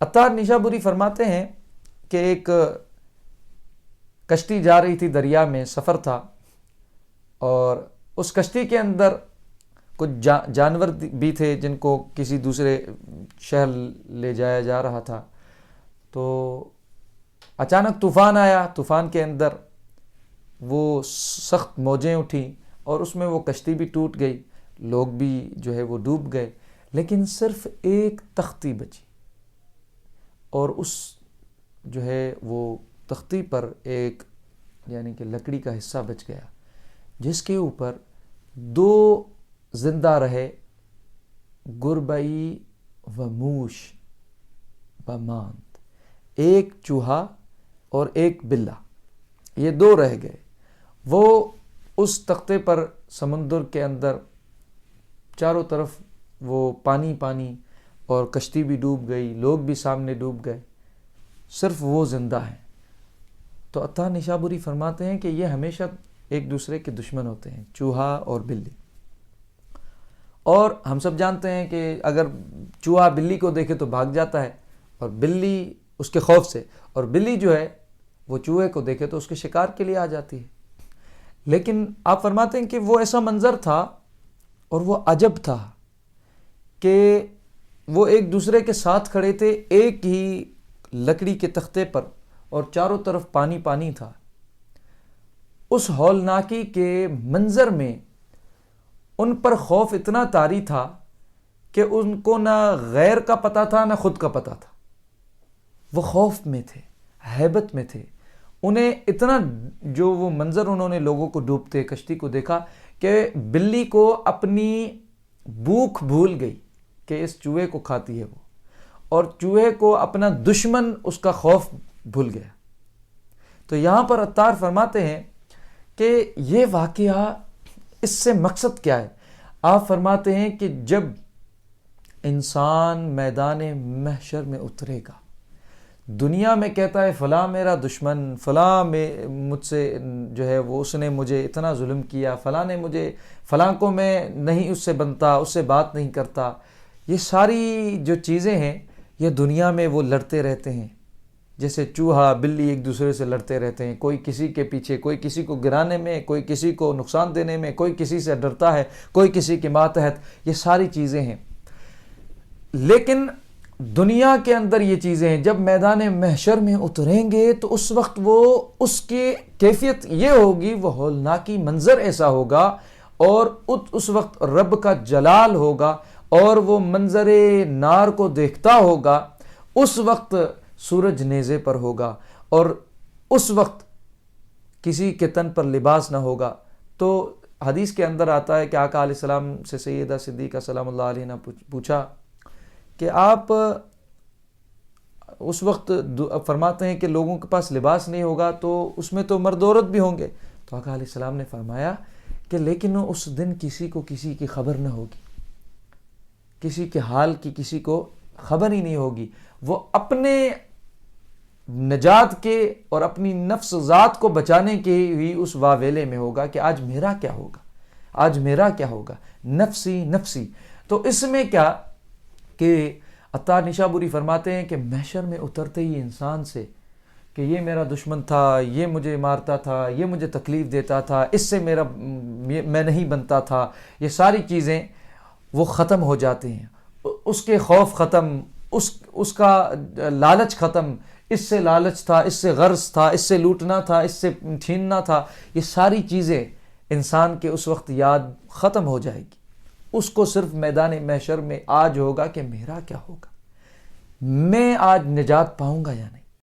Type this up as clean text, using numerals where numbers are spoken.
عطار نیشابوری فرماتے ہیں کہ ایک کشتی جا رہی تھی دریا میں، سفر تھا، اور اس کشتی کے اندر کچھ جانور بھی تھے جن کو کسی دوسرے شہر لے جایا جا رہا تھا۔ تو اچانک طوفان آیا، طوفان کے اندر وہ سخت موجیں اٹھیں اور اس میں وہ کشتی بھی ٹوٹ گئی، لوگ بھی جو ہے وہ ڈوب گئے، لیکن صرف ایک تختی بچی، اور اس جو ہے وہ تختی پر ایک یعنی کہ لکڑی کا حصہ بچ گیا، جس کے اوپر دو زندہ رہے، گربئی و موش بماند، ایک چوہا اور ایک بلہ، یہ دو رہ گئے۔ وہ اس تختے پر سمندر کے اندر چاروں طرف وہ پانی پانی، اور کشتی بھی ڈوب گئی، لوگ بھی سامنے ڈوب گئے، صرف وہ زندہ ہیں۔ تو عطار نیشابوری فرماتے ہیں کہ یہ ہمیشہ ایک دوسرے کے دشمن ہوتے ہیں، چوہا اور بلی۔ اور ہم سب جانتے ہیں کہ اگر چوہا بلی کو دیکھے تو بھاگ جاتا ہے، اور بلی اس کے خوف سے، اور بلی جو ہے وہ چوہے کو دیکھے تو اس کے شکار کے لیے آ جاتی ہے۔ لیکن آپ فرماتے ہیں کہ وہ ایسا منظر تھا اور وہ عجب تھا کہ وہ ایک دوسرے کے ساتھ کھڑے تھے، ایک ہی لکڑی کے تختے پر، اور چاروں طرف پانی پانی تھا۔ اس ہولناکی کے منظر میں ان پر خوف اتنا طاری تھا کہ ان کو نہ غیر کا پتہ تھا نہ خود کا پتہ تھا۔ وہ خوف میں تھے، ہیبت میں تھے، انہیں اتنا جو وہ منظر انہوں نے لوگوں کو ڈوبتے کشتی کو دیکھا کہ بلی کو اپنی بھوک بھول گئی کہ اس چوہے کو کھاتی ہے وہ، اور چوہے کو اپنا دشمن اس کا خوف بھول گیا۔ تو یہاں پر عطار فرماتے ہیں کہ یہ واقعہ، اس سے مقصد کیا ہے؟ آپ فرماتے ہیں کہ جب انسان میدان محشر میں اترے گا، دنیا میں کہتا ہے فلاں میرا دشمن، فلاں مجھ سے جو ہے وہ اس نے مجھے اتنا ظلم کیا، فلاں نے مجھے، فلاں کو میں نہیں اس سے بنتا، اس سے بات نہیں کرتا، یہ ساری جو چیزیں ہیں یہ دنیا میں وہ لڑتے رہتے ہیں، جیسے چوہا بلی ایک دوسرے سے لڑتے رہتے ہیں، کوئی کسی کے پیچھے، کوئی کسی کو گرانے میں، کوئی کسی کو نقصان دینے میں، کوئی کسی سے ڈرتا ہے، کوئی کسی کے ماتحت، یہ ساری چیزیں ہیں۔ لیکن دنیا کے اندر یہ چیزیں ہیں، جب میدان محشر میں اتریں گے تو اس وقت وہ اس کی کیفیت یہ ہوگی، وہ ہولناکی منظر ایسا ہوگا، اور اس وقت رب کا جلال ہوگا، اور وہ منظر نار کو دیکھتا ہوگا۔ اس وقت سورج نیزے پر ہوگا، اور اس وقت کسی کے تن پر لباس نہ ہوگا۔ تو حدیث کے اندر آتا ہے کہ آقا علیہ السلام سے سیدہ صدیقہ سلام اللہ علیہ نے پوچھا کہ آپ اس وقت فرماتے ہیں کہ لوگوں کے پاس لباس نہیں ہوگا تو اس میں تو مرد عورت بھی ہوں گے، تو آقا علیہ السلام نے فرمایا کہ لیکن اس دن کسی کو کسی کی خبر نہ ہوگی، کسی کے حال کی کسی کو خبر ہی نہیں ہوگی، وہ اپنے نجات کے اور اپنی نفس ذات کو بچانے کے ہی اس واویلے میں ہوگا کہ آج میرا کیا ہوگا، آج میرا کیا ہوگا، نفسی نفسی۔ تو اس میں کیا کہ عطار نیشابوری فرماتے ہیں کہ محشر میں اترتے ہی انسان سے کہ یہ میرا دشمن تھا، یہ مجھے مارتا تھا، یہ مجھے تکلیف دیتا تھا، اس سے میں نہیں بنتا تھا، یہ ساری چیزیں وہ ختم ہو جاتے ہیں، اس کے خوف ختم، اس کا لالچ ختم، اس سے لالچ تھا، اس سے غرض تھا، اس سے لوٹنا تھا، اس سے چھیننا تھا، یہ ساری چیزیں انسان کے اس وقت یاد ختم ہو جائے گی۔ اس کو صرف میدان محشر میں آج ہوگا کہ میرا کیا ہوگا، میں آج نجات پاؤں گا یا نہیں۔